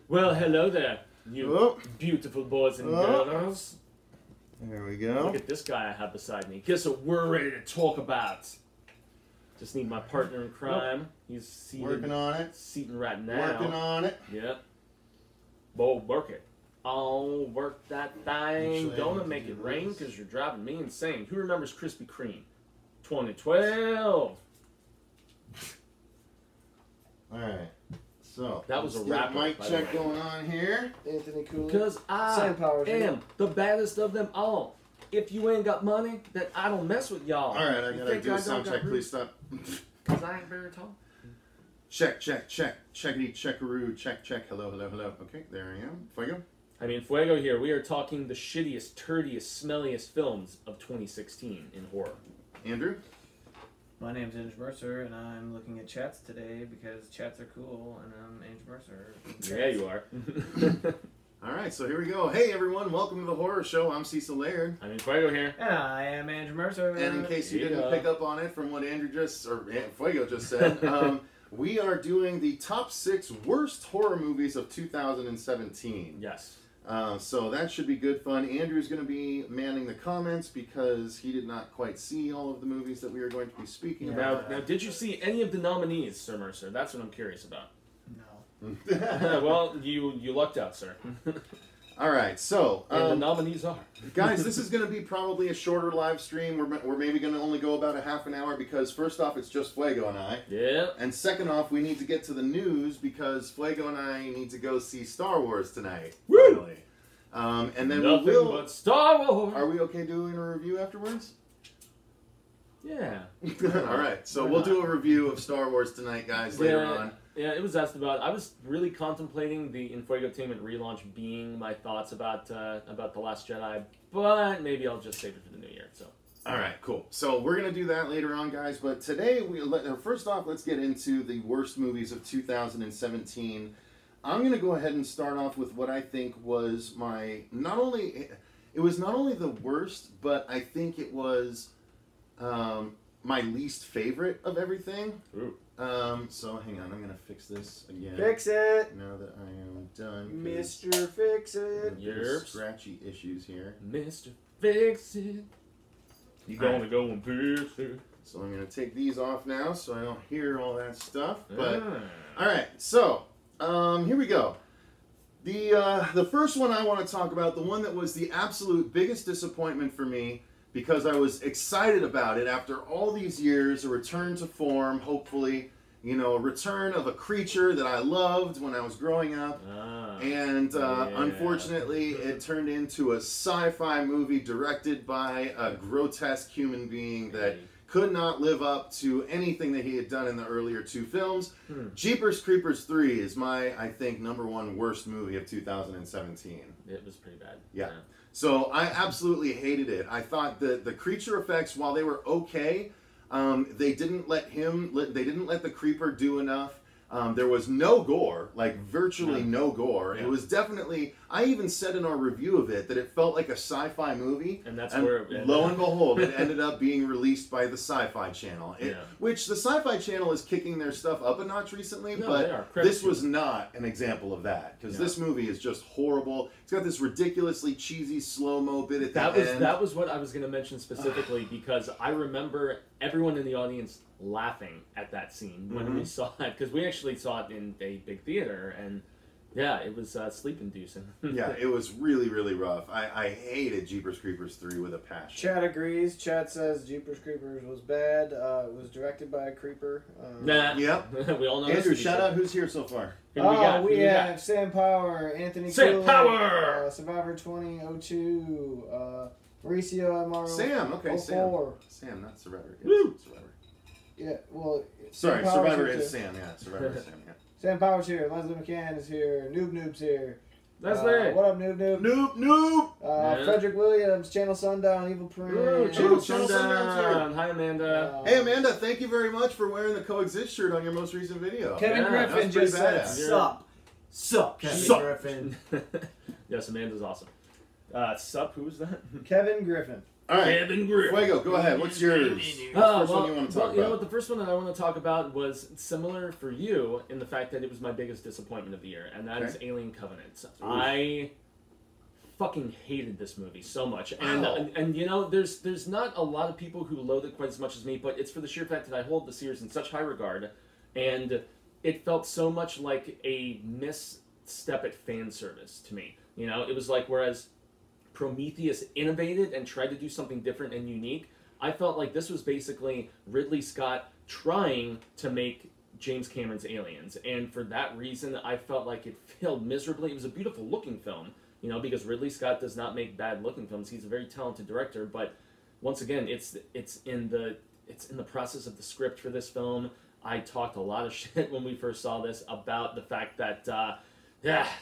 Well, hello there, you beautiful boys and girls. There we go. Look at this guy I have beside me. Guess what we're ready to talk about? Just need my partner in crime. He's seated, working on it. Seating right now. Working on it. Yep. Bo, work it. Oh, work that thing. Actually, Don't make it rain because you're driving me insane. Who remembers Krispy Kreme? 2012. All right. So that was a wrap. Mic check going on here. Anthony Cooley. Because I am the baddest of them all. If you ain't got money, then I don't mess with y'all. All right, I gotta do a sound check. Please stop. Because I ain't very tall. Check, check, check. Checkity, checkaroo, check, check. Hello, hello, hello. Okay, there I am. Fuego. I mean, Fuego here. We are talking the shittiest, turdiest, smelliest films of 2016 in horror. Andrew? My name's Andrew Mercer, and I'm looking at chats today because chats are cool, and I'm Andrew Mercer. Yeah, you are. All right, so here we go. Hey, everyone. Welcome to the Horror Show. I'm Cecil Laird. I mean, Fuego here. And I am Andrew Mercer. And in case you didn't pick up on it from what Andrew Fuego just said, we are doing the top 6 worst horror movies of 2017. Yes. So that should be good fun. Andrew's going to be manning the comments because he did not quite see all of the movies that we are going to be speaking about. Now, did you see any of the nominees, Sir Mercer? That's what I'm curious about. No. Well, you lucked out, sir. All right, so and the nominees are guys. This is going to be probably a shorter live stream. We're maybe going to only go about a half an hour because first off, it's just Fuego and I. Yeah. And second off, we need to get to the news because Fuego and I need to go see Star Wars tonight. Woo! Finally. And then Nothing we will. but Star Wars. Are we okay doing a review afterwards? Yeah. All right, so we'll do a review of Star Wars tonight, guys, later on. Yeah, it was asked about. I was really contemplating the Infuegotainment relaunch being my thoughts about The Last Jedi, but maybe I'll just save it for the new year. So. All right, cool. So we're gonna do that later on, guys. But today, first off, let's get into the worst movies of 2017. I'm gonna go ahead and start off with what I think was not only the worst, but I think it was my least favorite of everything. Ooh. So hang on, I'm gonna fix this again. Fix it! Now that I am done. Mr. Fix It! Yerp. Scratchy issues here. Mr. Fix It. You gonna go and fix it. So I'm gonna take these off now so I don't hear all that stuff. But alright, so here we go. The first one I want to talk about, the one that was the absolute biggest disappointment for me, because I was excited about it after all these years, a return to form, hopefully, you know, a return of a creature that I loved when I was growing up. Unfortunately, it turned into a sci-fi movie directed by a grotesque human being that could not live up to anything that he had done in the earlier 2 films. Jeepers Creepers 3 is my, I think, #1 worst movie of 2017. It was pretty bad. Yeah. So I absolutely hated it. I thought that the creature effects, while they were okay, they didn't let the creeper do enough. There was no gore, like virtually no gore. Yeah. It was definitely, I even said in our review of it that it felt like a sci-fi movie. And that's where lo and behold, it ended up being released by the Sci-Fi Channel. Which the Sci-Fi Channel is kicking their stuff up a notch recently, but this was not an example of that. Because this movie is just horrible. It's got this ridiculously cheesy slow-mo bit at the end. That was what I was going to mention specifically, because I remember everyone in the audience laughing at that scene when we saw it, because we actually saw it in a big theater, and yeah, it was sleep-inducing. Yeah, it was really, really rough. I hated Jeepers Creepers 3 with a passion. Chad agrees. Chad says Jeepers Creepers was bad. It was directed by a creeper. Yep. We all know. Andrew, shout out who's here so far. We have Sam Power, Anthony Sam Power, Survivor 2002, Mauricio Amaro. Sam, okay, 04. Sam, not Survivor. Woo! Survivor. Yeah, well. Sorry, Survivor is Sam. Yeah, Survivor is Sam. Yeah. Sam Power's here. Leslie McCann is here. Noob's here. Leslie. What up, Noob? Noob. Frederick Williams, Channel Sundown, Evil Prince. Channel Sundown. Hi, Amanda. Hey, Amanda, thank you very much for wearing the Coexist shirt on your most recent video. Kevin Griffin just said, Sup, Kevin Griffin. Yes, Amanda's awesome. Sup, who was that? Kevin Griffin. All right, Kevin Grill. Fuego, go ahead. What's yours? What's the first one you want to talk You know about? what? The first one that I want to talk about was similar for you in the fact that it was my biggest disappointment of the year, and that is Alien Covenant. I fucking hated this movie so much, and you know, there's not a lot of people who loathe it quite as much as me, but it's for the sheer fact that I hold the series in such high regard, and it felt so much like a misstep at fan service to me. You know, it was like, whereas Prometheus innovated and tried to do something different and unique, I felt like this was basically Ridley Scott trying to make James Cameron's Aliens, and for that reason I felt like it failed miserably. It was a beautiful looking film, you know, because Ridley Scott does not make bad looking films. He's a very talented director, but once again, it's in the process of the script for this film. I talked a lot of shit when we first saw this about the fact that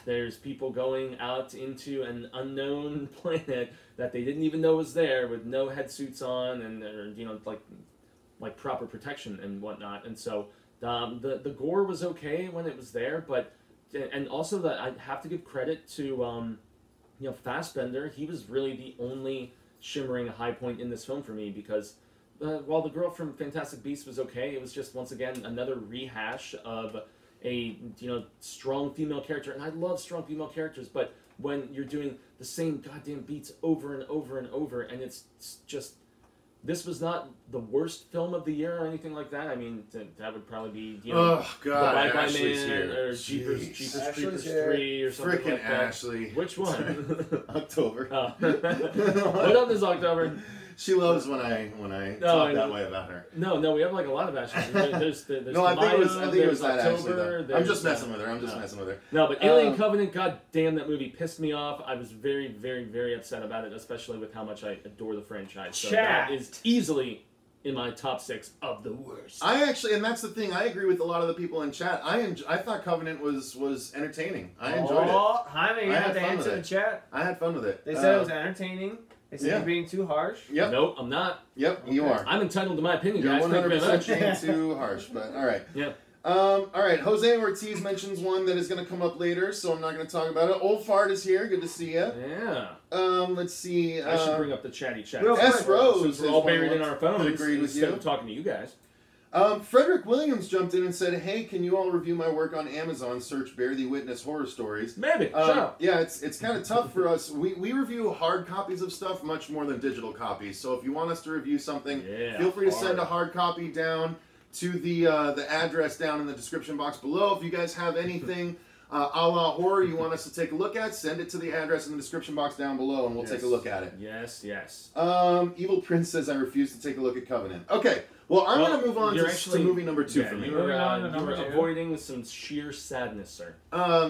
there's people going out into an unknown planet that they didn't even know was there with no head suits on and you know, like proper protection and whatnot. And so the gore was okay when it was there, but and also that I have to give credit to you know, Fassbender. He was really the only shimmering high point in this film for me, because while the girl from Fantastic Beasts was okay, it was just once again another rehash of a, you know, strong female character, and I love strong female characters, but when you're doing the same goddamn beats over and over and over, and it's just, this was not the worst film of the year or anything like that. I mean, that would probably be, you know, oh god, The Bye Bye Ashley's Man here. or Jeepers Creepers here. 3 or something Frickin' like that. Ashley. Which one? October. Oh. What up this October? She loves when I talk that way about her. No, we have like a lot of Ashley. There's No, I think it was there's that Ashley. October, Though. I'm just messing with her. I'm just messing with her. No, but Alien Covenant, god damn, that movie pissed me off. I was very, very, very upset about it, especially with how much I adore the franchise. So that is easily in my top 6 of the worst. I actually, and that's the thing, I agree with a lot of the people in chat. I thought Covenant was entertaining. I enjoyed it. Jaime, you have to answer the chat. I had fun with it. They said it was entertaining. They said you're being too harsh. Yep. Nope, I'm not. Yep, you are. I'm entitled to my opinion, You're guys. 100% being too harsh, but all right. Yeah. All right, Jose Ortiz mentions one that is going to come up later, so I'm not going to talk about it. Old Fart is here. Good to see you. Yeah. Let's see. I should bring up the chatty chat. S. Rose Since we're all buried in our phones agreed with instead you. of talking to you guys. Frederick Williams jumped in and said, "Hey, can you all review my work on Amazon? Search Bear the Witness horror stories." Maybe. Shut up. Yeah, it's kind of tough for us. We review hard copies of stuff much more than digital copies. So if you want us to review something, feel free to send a hard copy down to the address down in the description box below. If you guys have anything a la horror you want us to take a look at, send it to the address in the description box down below, and we'll take a look at it. Yes. Evil Prince says, "I refuse to take a look at Covenant." Okay. Well, I'm going to move on to movie number 2 for me. You were avoiding some sheer sadness, sir.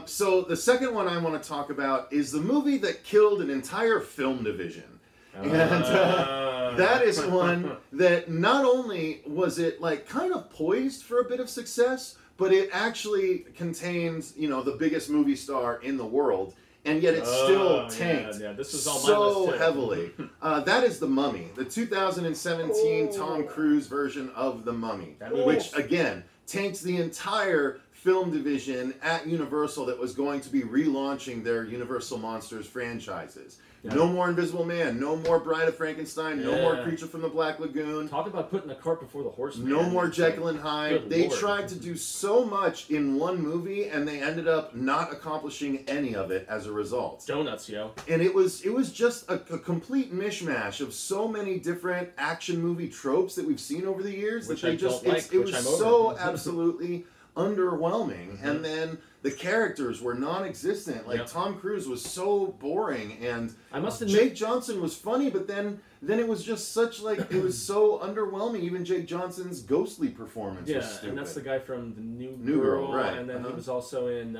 So the second one I want to talk about is the movie that killed an entire film division. And that is one that not only was it like kind of poised for a bit of success, but it actually contains, you know, the biggest movie star in the world. And yet it still tanked this was all so heavily. That is The Mummy, the 2017 Tom Cruise version of The Mummy, which, again, tanks the entire film division at Universal that was going to be relaunching their Universal Monsters franchises. Yeah. No more Invisible Man, no more Bride of Frankenstein, no more Creature from the Black Lagoon. Talk about putting the cart before the horse. No more Jekyll and Hyde. They tried to do so much in one movie, and they ended up not accomplishing any of it as a result. Donuts, yo. And it was just a complete mishmash of so many different action movie tropes that we've seen over the years that they just it was so absolutely underwhelming. And then the characters were non-existent. Like Tom Cruise was so boring, and I must admit, Jake Johnson was funny, but then it was just such like it was so underwhelming. Even Jake Johnson's ghostly performance was stupid. And that's the guy from the New Girl, right? And then he was also in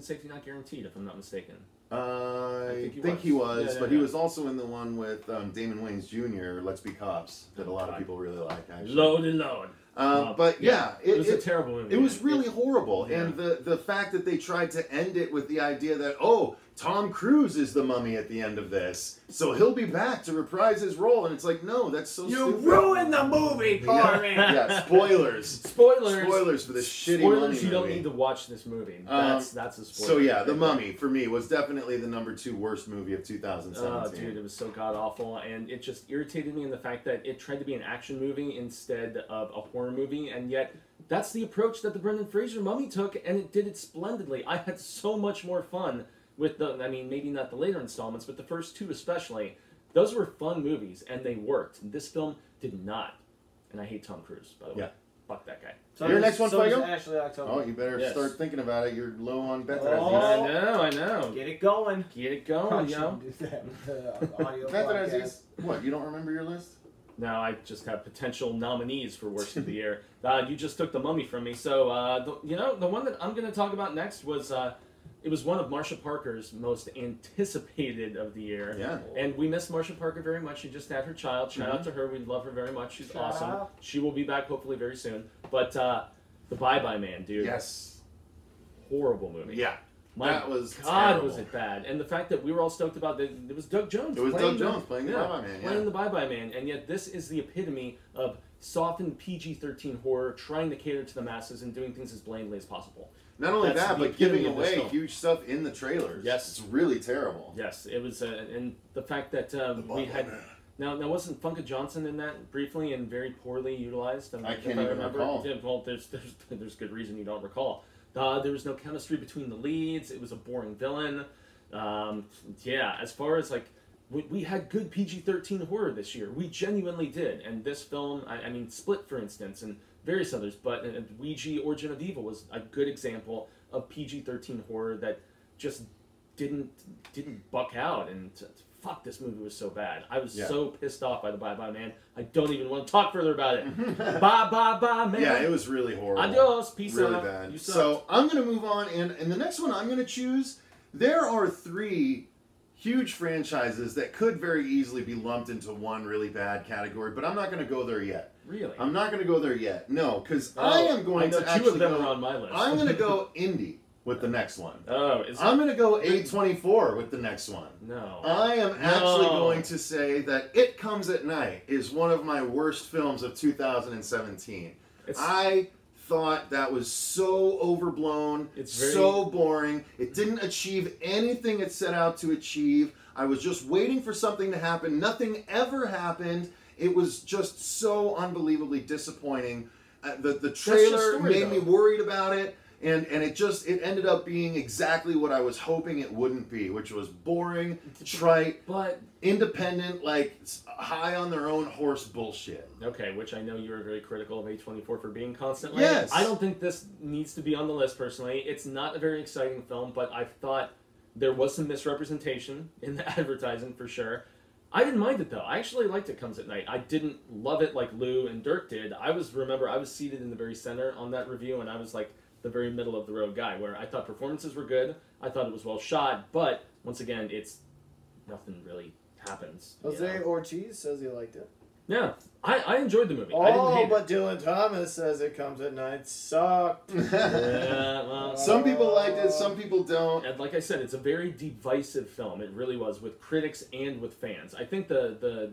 Safety Not Guaranteed, if I'm not mistaken. I think he was, but he was also in the one with Damon Wayans Jr., Let's Be Cops, that a lot of people really like, actually. Load. But it was a terrible movie. It was really horrible, and the fact that they tried to end it with the idea that, Tom Cruise is the mummy at the end of this, so he'll be back to reprise his role. And it's like, no, that's so stupid. You ruined the movie for me! Yeah, spoilers. Spoilers for this shitty mummy movie. You don't need to watch this movie. That's a spoiler. So yeah, The Mummy, for me, was definitely the #2 worst movie of 2017. Oh, dude, it was so god-awful, and it just irritated me in the fact that it tried to be an action movie instead of a horror movie, and yet that's the approach that the Brendan Fraser Mummy took, and it did it splendidly. I had so much more fun with maybe not the later installments, but the first two especially. Those were fun movies, and they worked. This film did not. And I hate Tom Cruise, by the way. Yeah. Fuck that guy. So Your next one, Fuego? Ashley October. Oh, you better start thinking about it. You're low on Beth. Oh. I know. Get it going. Get it going, yo. Beth, what, you don't remember your list? No, I just have potential nominees for Worst of the Year. You just took The Mummy from me. So, the one that I'm going to talk about next was... it was one of Marsha Parker's most anticipated of the year. Yeah. And we miss Marsha Parker very much. She just had her child. Shout out to her. We love her very much. She's awesome. She will be back hopefully very soon. But The Bye-Bye Man, dude. Yes. Horrible movie. Yeah. That was God, terrible. was it bad. And the fact that we were all stoked about it was Doug Jones. It was Doug Jones playing the Bye-Bye Man. Playing the Bye-Bye Man. And yet this is the epitome of softened PG-13 horror, trying to cater to the masses and doing things as blandly as possible. Not only That's that, the but giving epitome of this away film. huge stuff in the trailers. Yes. It's really terrible. Yes, it was, and the fact that we had... Now wasn't Funka Johnson in that briefly and very poorly utilized? I can't even recall. Yeah, well, there's good reason you don't recall. There was no chemistry between the leads. It was a boring villain. As far as like... We had good PG-13 horror this year. We genuinely did. And this film, I mean, Split, for instance, and various others, but Ouija Origin of Evil was a good example of PG-13 horror that just didn't buck out. And fuck, this movie was so bad. I was so pissed off by the Bye-Bye Man. I don't even want to talk further about it. Bye-bye, man. Yeah, it was really horrible. Adios. Peace really out. Bad. You suck. So I'm going to move on, and the next one I'm going to choose, there are 3 huge franchises that could very easily be lumped into one really bad category, but I'm not going to go there yet. Really? I'm not going to go there yet. No, because I am going to actually 2 of them go, are on my list. I'm going to go indie with the next one. Oh, I'm going to go A24 with the next one. No. I am actually going to say that It Comes at Night is one of my worst films of 2017. I thought that was so overblown, so boring. It didn't achieve anything it set out to achieve. I was just waiting for something to happen. Nothing ever happened. It was just so unbelievably disappointing. The trailer made me worried about it. And it ended up being exactly what I was hoping it wouldn't be, which was boring, trite, but independent, like high on their own horse bullshit. Okay, which I know you were very critical of A24 for being constantly. Yes. I don't think this needs to be on the list personally. It's not a very exciting film, but I thought there was some misrepresentation in the advertising for sure. I didn't mind it though. I actually liked It Comes at Night. I didn't love it like Lou and Dirk did. I was seated in the very center on that review, and I was like the very middle of the road guy, where I thought performances were good, I thought it was well shot, but once again, it's nothing really happens. Jose Ortiz says he liked it. Yeah, I enjoyed the movie. I didn't hate but Dylan Thomas says It Comes at Night sucked. Yeah, well, some people liked it, some people don't. And like I said, it's a very divisive film. It really was, with critics and with fans. I think the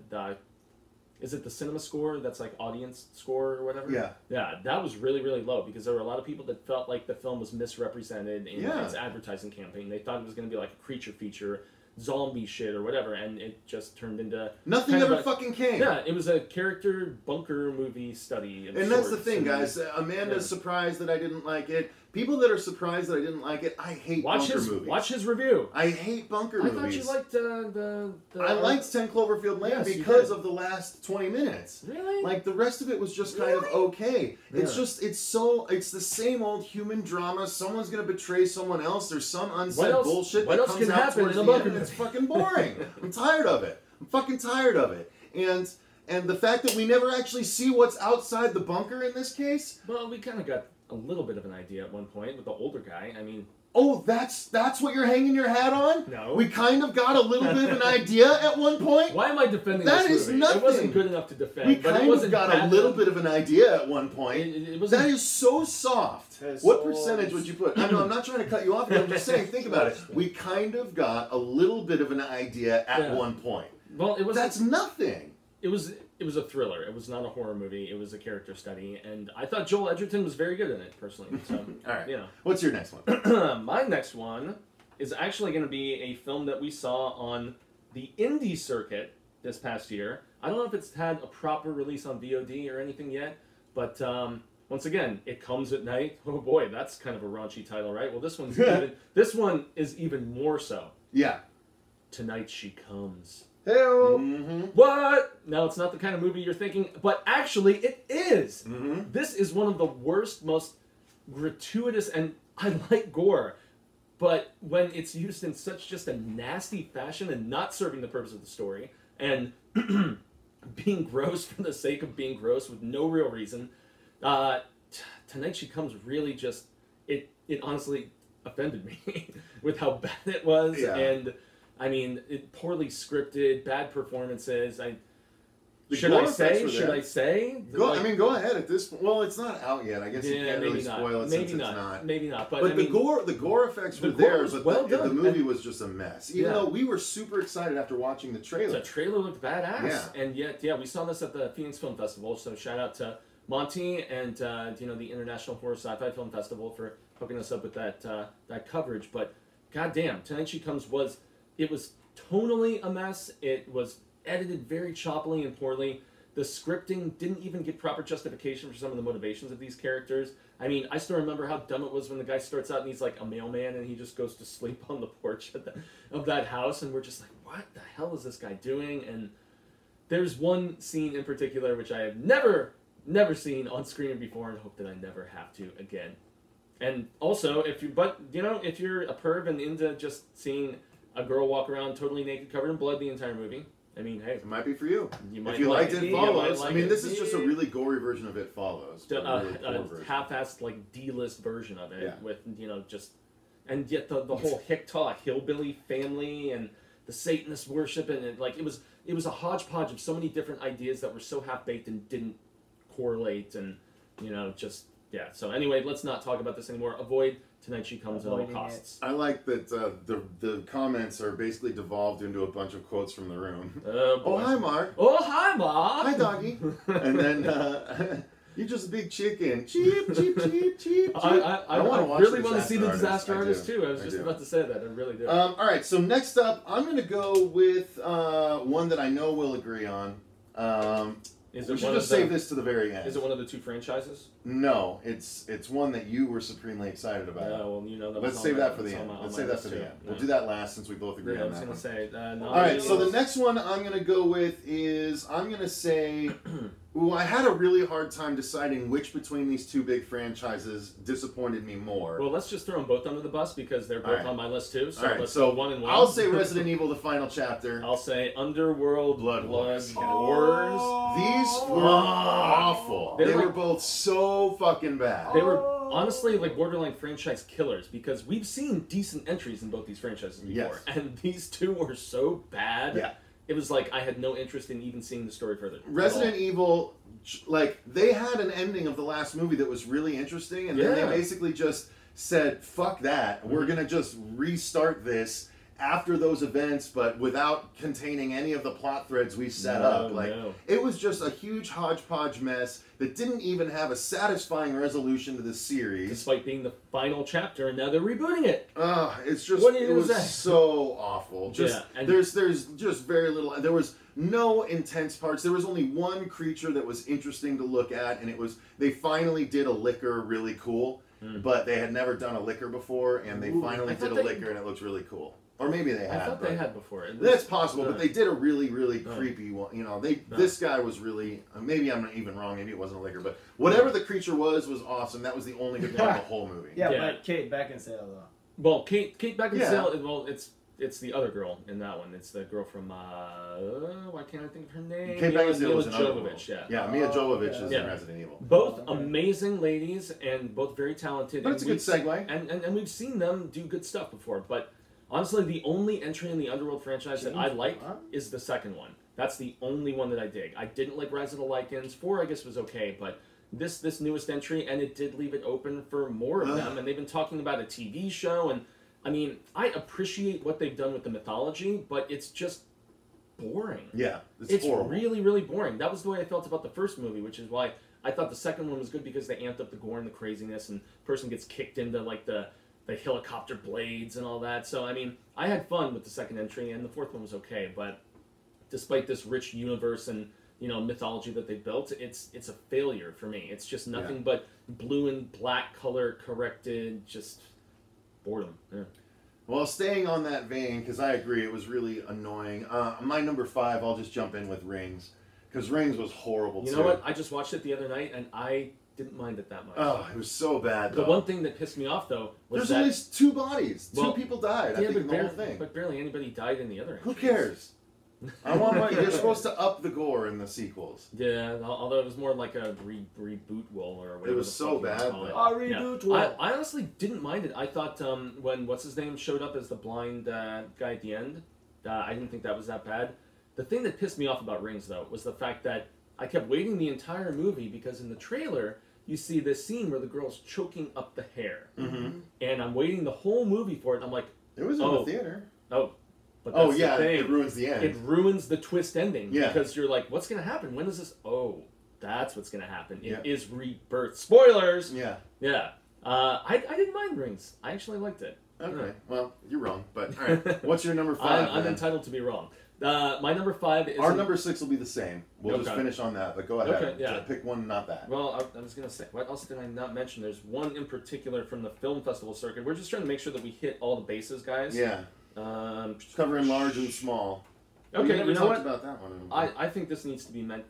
is it the cinema score that's like audience score or whatever? Yeah. Yeah, that was really, really low because there were a lot of people that felt like the film was misrepresented in its advertising campaign. They thought it was going to be like a creature feature, zombie shit or whatever, and it just turned into... Nothing ever fucking came. Yeah, it was a character bunker movie study of And sorts. that's the thing, guys. Amanda's surprised that I didn't like it. People that are surprised that I didn't like it, I hate bunker movies. Watch his review. I hate bunker movies. I thought you liked the I liked 10 Cloverfield Lane because of the last 20 minutes. Really? Like, the rest of it was just kind of okay. Yeah. It's just, it's the same old human drama. Someone's going to betray someone else. There's some unsaid bullshit that comes out towards the end. It's fucking boring. I'm tired of it. I'm fucking tired of it. And the fact that we never actually see what's outside the bunker in this case. Well, we kind of got a little bit of an idea at one point with the older guy. I mean, Oh, that's what you're hanging your hat on? No. We kind of got a little bit of an idea at one point. Why am I defending That this is movie? nothing. It wasn't good enough to defend. We but kind it wasn't of got bad a little enough. bit of an idea at one point. It wasn't, That is so soft. What percentage would you put? I know I'm not trying to cut you off, but I'm just saying, think about it. We kind of got a little bit of an idea at one point. Well, it was. That's nothing. It was a thriller. It was not a horror movie. It was a character study, and I thought Joel Edgerton was very good in it, personally. So, all right. You know. What's your next one? My next one is actually going to be a film that we saw on the indie circuit this past year. I don't know if it's had a proper release on VOD or anything yet, but once again, It Comes at Night. Oh boy, that's kind of a raunchy title, right? Well, this this one is even more so. Yeah. Tonight She Comes. Hey-o. Mm-hmm. What? No, it's not the kind of movie you're thinking, but actually it is. Mm-hmm. This is one of the worst, most gratuitous, and I like gore, but when it's used in such just a nasty fashion and not serving the purpose of the story, and being gross for the sake of being gross with no real reason, Tonight She Comes really just, it honestly offended me with how bad it was, and I mean, poorly scripted, bad performances. Should I say? Go ahead at this point. Well, it's not out yet. I guess you can't really spoil it since it's not. Maybe not. But I mean, the gore effects were there, but the movie was just a mess. Even though we were super excited after watching the trailer. The trailer looked badass. Yeah. And yet, we saw this at the Phoenix Film Festival, so shout out to Monty and the International Horror Sci-Fi Film Festival for hooking us up with that coverage. But goddamn, Tonight She Comes was tonally a mess. It was edited very choppily and poorly. The scripting didn't even get proper justification for some of the motivations of these characters. I mean, I still remember how dumb it was when the guy starts out and he's like a mailman and he just goes to sleep on the porch of that house, and we're just like, what the hell is this guy doing? And there's one scene in particular which I have never seen on screen before and hope that I never have to again. And also, if you're a perv and into just seeing a girl walk around totally naked, covered in blood the entire movie, I mean, hey, it might be for you. If you liked It Follows, I mean, this is just a really gory version of It Follows. A half-assed, like, D-list version of it with, and yet the whole Hicktaw hillbilly family and the Satanist worship, and it was a hodgepodge of so many different ideas that were so half-baked and didn't correlate, and, so anyway, let's not talk about this anymore. Avoid Tonight She Comes at all costs. I like that the comments are basically devolved into a bunch of quotes from the room. Oh, hi, Mark. Oh, hi, Mark. Hi, doggy. And then, you're just a big chicken. Cheep, cheep, cheep, cheep. I really want to see the Disaster Artist, too. I was just about to say that. I really do. All right, so next up, I'm going to go with one that I know we'll agree on. We should just save this to the very end. Is it one of the two franchises? No, it's one that you were supremely excited about. Yeah, well, Let's save that for the end. Let's save that for the end. We'll do that last since we both agree on that. I was going to say. All right, so the next one I'm going to go with is, I'm going to say, I had a really hard time deciding which between these two big franchises disappointed me more. Well, let's just throw them both under the bus because they're both on my list too. So let's go one and one. I'll say Resident Evil, the final chapter. I'll say Underworld, Blood Wars. These were awful. They were both so fucking bad. They were honestly like borderline franchise killers because we've seen decent entries in both these franchises before, and these two were so bad. Yeah. It was like I had no interest in even seeing the story further. Resident Evil, like, they had an ending of the last movie that was really interesting, and then they basically just said, fuck that, we're going to just restart this after those events, but without containing any of the plot threads we set up. It was just a huge hodgepodge mess that didn't even have a satisfying resolution to the series. Despite being the final chapter, and now they're rebooting it. It's just, it was so awful. There's just very little, there was no intense parts. There was only one creature that was interesting to look at, and they finally did a liquor really cool, but they had never done a liquor before, and they finally did a liquor, and it looks really cool. Or maybe they had. I thought they had before. That's possible, but they did a really, really creepy one. This guy was really. Maybe I'm even wrong. Maybe it wasn't a liquor, but whatever the creature was awesome. That was the only good part of the whole movie. But Kate Beckinsale though. Well, Kate Beckinsale. Well, it's the other girl in that one. It's the girl from why can't I think of her name? Kate Beckinsale was in Mila Underworld. Jovovich, Yeah, Mia Jovovich is Yeah. in Resident Evil. Both Oh, okay. amazing ladies and both very talented. But and it's a good segue. And we've seen them do good stuff before. But honestly, the only entry in the Underworld franchise that I James like Bond? is the second one. That's the only one that I dig. I didn't like Rise of the Lycans. 4, I guess, was okay, but this newest entry, and it did leave it open for more of them. And they've been talking about a TV show, and I mean, I appreciate what they've done with the mythology, but it's just boring. Yeah, It's horrible. really, really boring. That was the way I felt about the first movie, which is why I thought the second one was good because they amped up the gore and the craziness, and person gets kicked into like the helicopter blades and all that. So I mean, I had fun with the second entry, and the fourth one was okay. But despite this rich universe and mythology that they built, it's a failure for me. It's just nothing but blue and black color corrected, just boredom. Yeah. Well, staying on that vein, because I agree, it was really annoying. My number 5, I'll just jump in with Rings, because Rings was horrible too. You know what? I just watched it the other night, and I didn't mind it that much. Oh, it was so bad, though. The one thing that pissed me off, though, was There's that... only 2 bodies. Well, 2 people died, I think, in the whole thing. But barely anybody died in the other Who entries. cares? I want you're supposed to up the gore in the sequels. Yeah, although it was more like a reboot will or whatever. It was the so fuck you bad, call it. though. Reboot Yeah. I honestly didn't mind it. I thought when what's his name showed up as the blind guy at the end, I didn't think that was that bad. The thing that pissed me off about Rings, though, was the fact that I kept waiting the entire movie because in the trailer you see this scene where the girl's choking up the hair, and I'm waiting the whole movie for it. And I'm like, It was in the theater. But that's yeah, the thing. it ruins the end. It ruins the twist ending Yeah. because you're like, what's going to happen? When is this? Oh, that's what's going to happen. It Yeah. is rebirth. Spoilers! Yeah. Yeah. I didn't mind Rings. I actually liked it. Okay. Well, you're wrong, but all right. What's your number 5? I'm entitled to be wrong. My number 5 is... Our number 6 will be the same. We'll just Okay. finish on that, but go ahead. Okay, yeah. Pick one, not that. Well, I was going to say, what else did I not mention? There's one in particular from the film festival circuit. We're just trying to make sure that we hit all the bases, guys. Yeah. Covering large and small. Okay, we never you know talked what? about that one. I think this needs to be meant...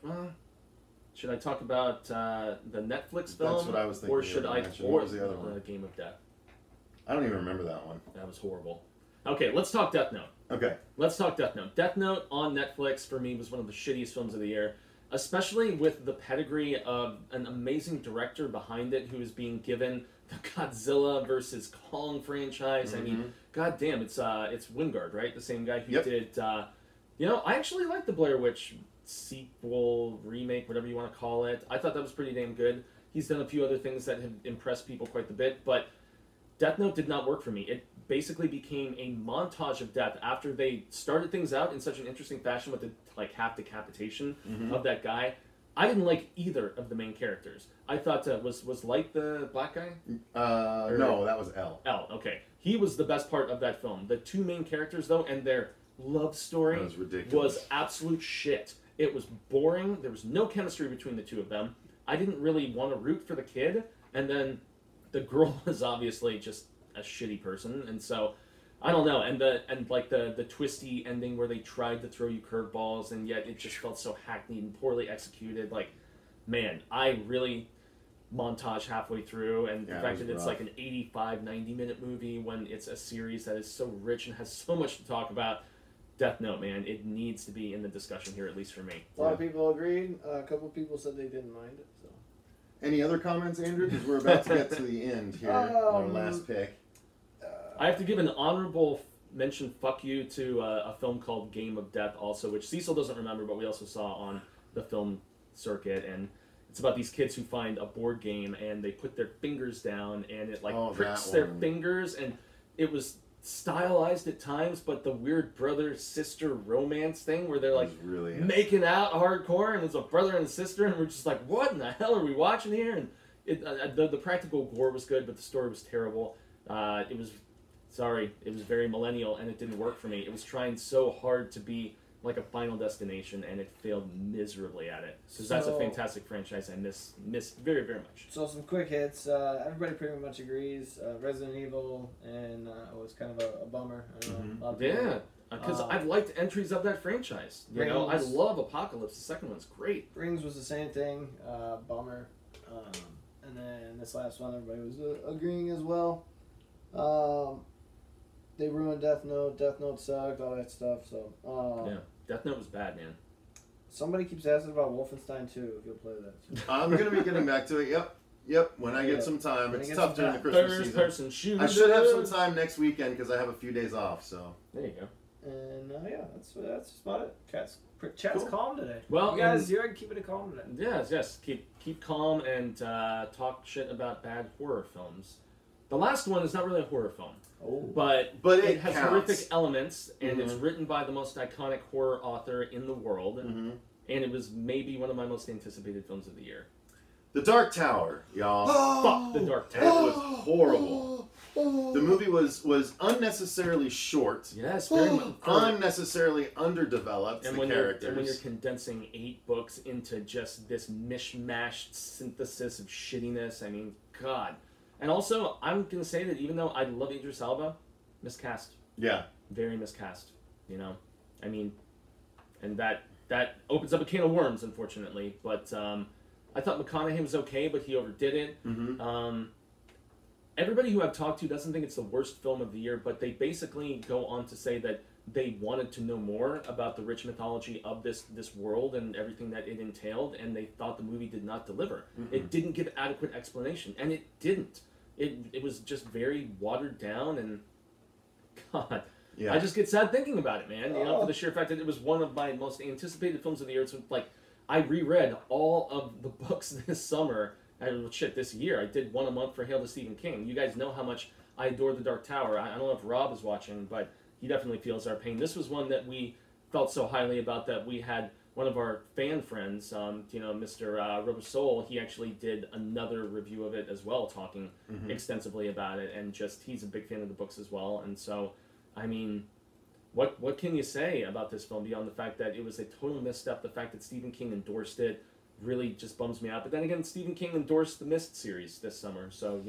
should I talk about the Netflix film? That's what I was thinking. Or should I... Mention. Or What was the other one? Game of Death. I don't even remember that one. That was horrible. Okay, let's talk Death Note. Okay. Let's talk Death Note. Death Note on Netflix, for me, was one of the shittiest films of the year, especially with the pedigree of an amazing director behind it who is being given the Godzilla versus Kong franchise. I mean, goddamn, it's Wingard, right? The same guy who did... I actually like the Blair Witch sequel, remake, whatever you want to call it. I thought that was pretty damn good. He's done a few other things that have impressed people quite a bit, but Death Note did not work for me. It basically became a montage of death after they started things out in such an interesting fashion with the half decapitation of that guy. I didn't like either of the main characters. I thought was Light the black guy? No, that was L. L. Okay, he was the best part of that film. The 2 main characters though, and their love story That was ridiculous. was absolute shit. It was boring. There was no chemistry between the 2 of them. I didn't really want to root for the kid, and then the girl was obviously just a shitty person, and so I don't know. And the twisty ending where they tried to throw you curveballs, and yet it just felt so hackneyed and poorly executed. Like, man, I really montage halfway through, and the fact that it's like an 85, 90-minute movie when it's a series that is so rich and has so much to talk about. Death Note, man, it needs to be in the discussion here, at least for me. A lot of people agreed. A couple of people said they didn't mind it. So. Any other comments, Andrew? Because we're about to get to the end here. Our last pick. I have to give an honorable mention, fuck you, to a film called Game of Death also, which Cecil doesn't remember, but we also saw on the film circuit, and it's about these kids who find a board game, and they put their fingers down, and it pricks their fingers, and it was stylized at times, but the weird brother-sister romance thing where they're really making out hardcore, and it's a brother and a sister, and we're just like, what in the hell are we watching here? And the practical gore was good, but the story was terrible. It was very millennial, and it didn't work for me. It was trying so hard to be like a Final Destination, and it failed miserably at it. Because that's a fantastic franchise I miss very, very much. So some quick hits. Everybody pretty much agrees. Resident Evil and was kind of a bummer. I don't know, Yeah, because I've liked entries of that franchise. You know, I love Apocalypse. The second one's great. Rings was the same thing. Bummer. And then this last one, everybody was agreeing as well. they ruined Death Note. Death Note sucked, all that stuff. So Yeah, Death Note was bad, man. somebody keeps asking about Wolfenstein 2. If you'll play that. I'm gonna be getting back to it. Yep. When I get some time. When I It's get tough some during the time. Christmas First season. person shooter. I should have some time next weekend because I have a few days off. So There you go. And yeah, that's about it. Chat's Cool. calm today. Well, you guys, you're keeping it calm today. Yes. Keep calm and talk shit about bad horror films. The last one is not really a horror film, but it has counts. horrific elements, and it's written by the most iconic horror author in the world, and it was maybe one of my most anticipated films of the year. The Dark Tower, y'all. Fuck The Dark It Tower. was horrible. The movie was unnecessarily short. Yes, very much. Unnecessarily underdeveloped. And the when characters. you're condensing 8 books into just this mishmashed synthesis of shittiness, I mean, God. And also, I'm gonna say that even though I love Idris Elba, miscast. Yeah. Very miscast. You know, I mean, and that opens up a can of worms, unfortunately. But I thought McConaughey was okay, but he overdid it. Everybody who I've talked to doesn't think it's the worst film of the year, but they basically go on to say that they wanted to know more about the rich mythology of this world and everything that it entailed, and they thought the movie did not deliver. It didn't give adequate explanation, and it didn't. It was just very watered down, and God, Yeah. I just get sad thinking about it, man. You know, for the sheer fact that it was one of my most anticipated films of the year. It's like I reread all of the books this summer. This year. I did one a month for Hail to Stephen King. You guys know how much I adore The Dark Tower. I don't know if Rob is watching, but he definitely feels our pain. This was one that we felt so highly about that we had one of our fan friends, Mr. Robosol, he actually did another review of it as well, talking extensively about it, and just, he's a big fan of the books as well, and so, I mean, what can you say about this film beyond the fact that it was a total misstep? The fact that Stephen King endorsed it really just bums me out. But then again, Stephen King endorsed the Mist series this summer, so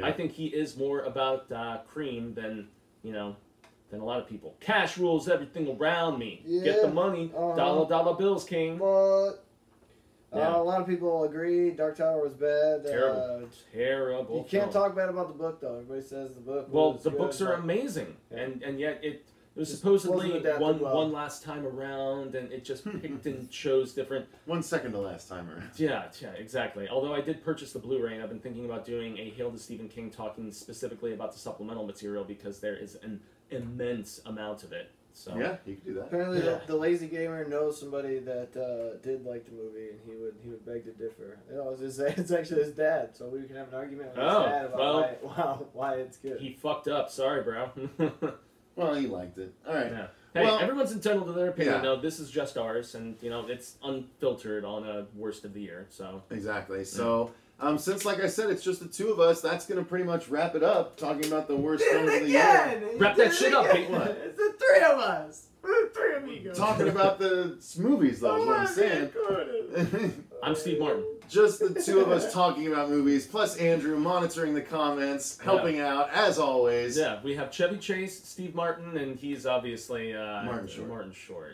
I think he is more about cream than than a lot of people. Cash rules everything around me. Yeah, Get the money, dollar bills, King. But Yeah. a lot of people agree Dark Tower was bad. Terrible. You can't film. talk bad about the book though. Everybody says the book. Well, was the good, books are but- amazing, Yeah. and yet it was Just supposedly wasn't adapted one well. one last time around, and it just picked and chose different. 1 second the last time around. Yeah, exactly. Although I did purchase the Blu-ray, and I've been thinking about doing a Hail to Stephen King talking specifically about the supplemental material because there is an immense amount of it. So Yeah, you could do that. Apparently, Yeah. the lazy gamer knows somebody that did like the movie, and he would beg to differ. It's actually his dad, so we can have an argument with his Oh, dad about why it's good. he fucked up. Sorry, bro. Well, he liked it. All right. Yeah. Hey, Well, everyone's entitled to their opinion. yeah. No, this is just ours, and it's unfiltered on a worst of the year. So Exactly. So, since, like I said, it's just the two of us, that's going to pretty much wrap it up, talking about the worst films of the year. Wrap that shit up, Pete. What? It's the three of us. We're the three amigos. Talking about the movies, though, is what I'm saying. I'm Steve Martin. Just the two of us talking about movies, plus Andrew monitoring the comments, helping out, as always. Yeah, we have Chevy Chase, Steve Martin, and he's obviously Martin Short. Martin Short.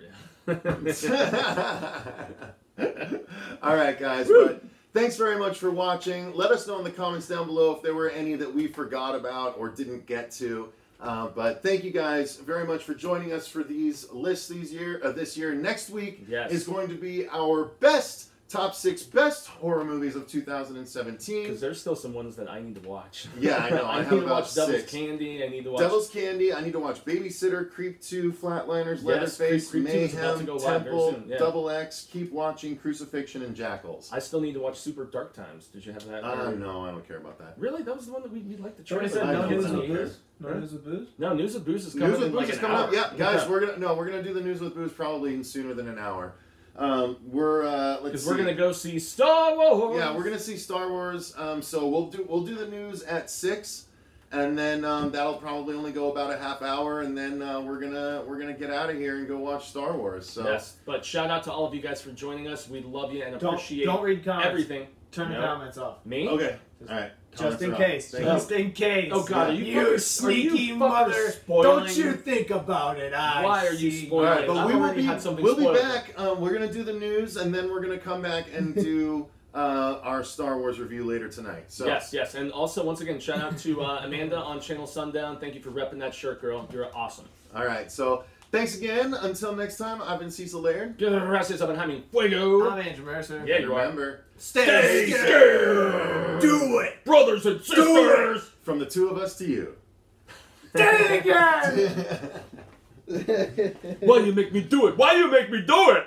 All right, guys. But thanks very much for watching. Let us know in the comments down below if there were any that we forgot about or didn't get to. But thank you guys very much for joining us for these lists this year. Next week Yes. is going to be our top 6 best horror movies of 2017. Because there's still some ones that I need to watch. Yeah, I know. I I have need to about watch Devil's 6. Candy. I need to watch Devil's Candy. I need to watch Babysitter, Creep 2, Flatliners, Yes, Leatherface, Creep 2 is about to Mayhem, go live very Temple, soon, yeah. Double X, Keep Watching, Crucifixion, and Jackals. I still need to watch Super Dark Times. Did you have that? No, I don't care about that. Really? That was the one that we'd like to try. Somebody said I no don't news know. with booze. No Huh? news with booze. No, News with Booze is coming. News with in like Booze is an coming hour. up. Yeah, guys, Yeah. we're gonna do the News with Booze probably sooner than an hour. Let's Because see. we're gonna go see Star Wars. Yeah, we're gonna see Star Wars. So we'll do the news at 6, and then that'll probably only go about a half hour, and then we're gonna get out of here and go watch Star Wars. So Yes, but shout out to all of you guys for joining us. We love you and appreciate Don't read comments. everything. Turn the No. comments off. Me? okay, all right. Just Comments in are off. case. Thank Just in case. Oh God, are you You fucking- sneaky are you fucking mother! spoiling Don't you it? think about it? Why are you see. spoiling? All right, but I've we will already be had something we'll be spoiled. back. We're gonna do the news, and then we're gonna come back and do our Star Wars review later tonight. So Yes. And also, once again, shout out to Amanda on Channel Sundown. Thank you for repping that shirt, girl. You're awesome. All right. So thanks again. Until next time, I've been Cecil Laird. Gracias, Behind Fuego. I'm Andrew Mercer. Yeah, you are. Remember, Stay scared. Do it, brothers and sisters. from the two of us to you. Dang it! Why you make me do it? Why you make me do it?